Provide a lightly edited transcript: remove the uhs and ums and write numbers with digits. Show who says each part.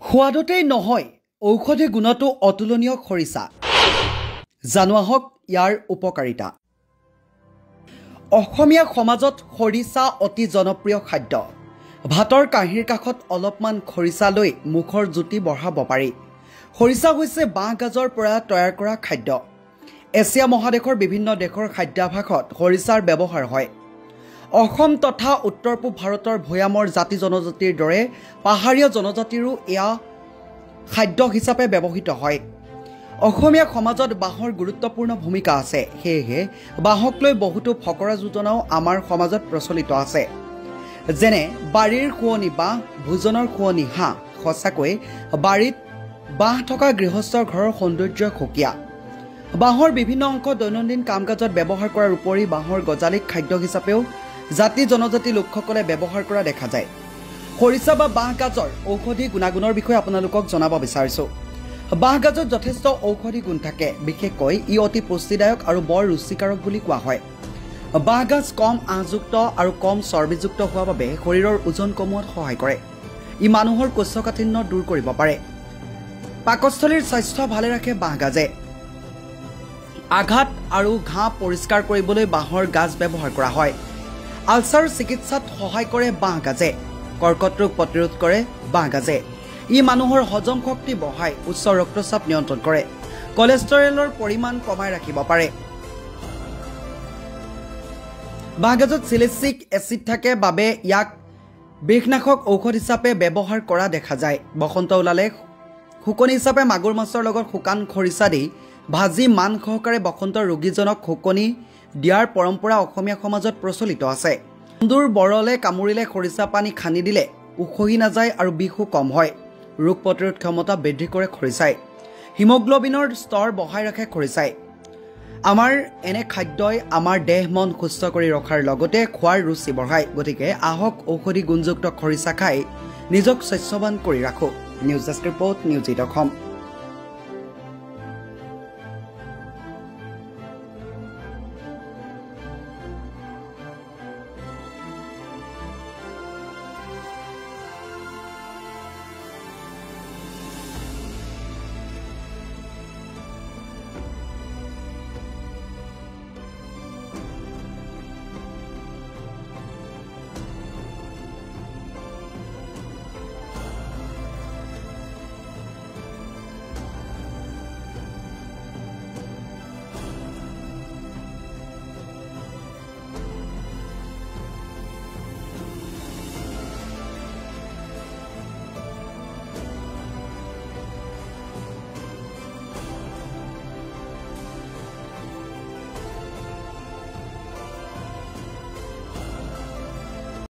Speaker 1: সোৱাদতেই নহয় ঔষধি গুণতো অতুলনীয় খৰিচা জানোৱা হওক ইয়াৰ উপকাৰিতা অসমীয়া সমাজত খৰিচা অতি জনপ্ৰিয় খাদ্য ভাতৰ কাঁহীৰ কাষত অলপমান খৰিচা লৈ মুখৰ জুতি বঢ়াব পাৰি খৰিচা হৈছে বাঁহ গাজৰ পৰা তৈয়াৰ কৰা খাদ্য এছিয়া মহাদেশৰ বিভিন্ন দেশৰ খাদ্যাভাসত খৰিচাৰ ব্যৱহাৰ হয় অসম তথা উত্তৰ পূব ভাৰতৰ ভৈয়ামৰ জাতি জনজাতিৰ দৰে পাহাৰীয়া জনজাতিৰো এয়া খাদ্য হিচাপে ব্যৱহৃত হয় অসমীয়া সমাজত বাঁহৰ গুৰুত্বপূৰ্ণ ভূমিকা আছে হেহে বাঁহক লৈ বহুতো ফকৰা যোজনাও আমাৰ সমাজত প্ৰচলিত আছে যেনে বাৰীৰ খুৱনি বাঁহ ভোজনৰ খুৱনি হাঁহ সঁচাকৈ বাৰীত বাঁহ থকা গৃহস্থৰ ঘৰৰ সৌন্দৰ্য খুকিয়া বাঁহৰ বিভিন্ন অংশ দৈনন্দিন কাম-কাজত ব্যৱহাৰ কৰাৰ উপৰি বাঁহৰ গজালিক খাদ্য হিচাপেও জাতি জনজাতি লোকসকলে ব্যৱহাৰ কৰা দেখা যায় খৰিচা বা বাঁহ গাজৰ ঔষধি গুণাগুণৰ বিষয়ে আপোনালোকক জনাব বিচাৰিছো বাঁহ গাজত যথেষ্ট ঔষধি গুণ থাকে বিশেষকৈ ই অতি পুষ্টিদায়ক আৰু বৰ ৰুচিকাৰক বুলি কোৱা হয় বাঁহ গাজ কম আঁহযুক্ত আৰু কম চৰ্বিযুক্ত হোৱাৰ বাবে শৰীৰৰ ওজন কমোৱাত সহায় কৰে ই মানুহৰ কোষ্ঠকাঠিন্য দূৰ কৰিব পাৰে পাকস্থলীৰ স্বাস্থ্য ভালে ৰাখে বাঁহ গাজে আঘাত আৰু ঘাঁ পৰিষ্কাৰ কৰিবলৈ বাঁহৰ গাজ ব্যৱহাৰ কৰা হয় আলচাৰ চিকিৎসাত সহায় কৰে বাঁহ গাজে কৰ্কট ৰোগ প্ৰতিৰোধ কৰে বাঁহ গাজে ই মানুহৰ হজম শক্তি বঢ়ায় উচ্চ ৰক্তচাপ নিয়ন্ত্ৰণ কৰে কোলেষ্টৰেলৰ পৰিমাণ কমাই ৰাখিব পাৰে বাঁহ গাজত সিলিচিক এচিড থাকে বাবে ইয়াক বিষনাশক ঔষধ হিচাপে ব্যৱহাৰ কৰা দেখা যায় বসন্ত ওলালে শুকনি হিচাপে মাগুৰ মাছৰ লগত শুকান খৰিচা দি ভাজি মান সহকাৰে বসন্ত ৰোগীজনক শুকনি দিয়াৰ পৰম্পৰা অসমীয়া সমাজত প্ৰচলিত আছে সুন্দৰ বৰলে কামুৰিলে খৰিচা পানী খানি দিলে উখহি নাযায় আৰু বিষো কম হয় ৰোগ প্ৰতিৰোধ ক্ষমতা বৃদ্ধি কৰে খৰিচাই হিমোগ্লোবিনৰ স্তৰ বঢ়াই ৰাখে খৰিচাই আমাৰ এনে খাদ্যই আমাৰ দেহ মন সুস্থ কৰি ৰখাৰ লগতে খোৱাৰ ৰুচি বঢ়ায় গতিকে আহক ঔষধি গুণযুক্ত খৰিচা খাই নিজক স্বাস্থ্যৱান কৰি ৰাখো news desk report news 8 Assam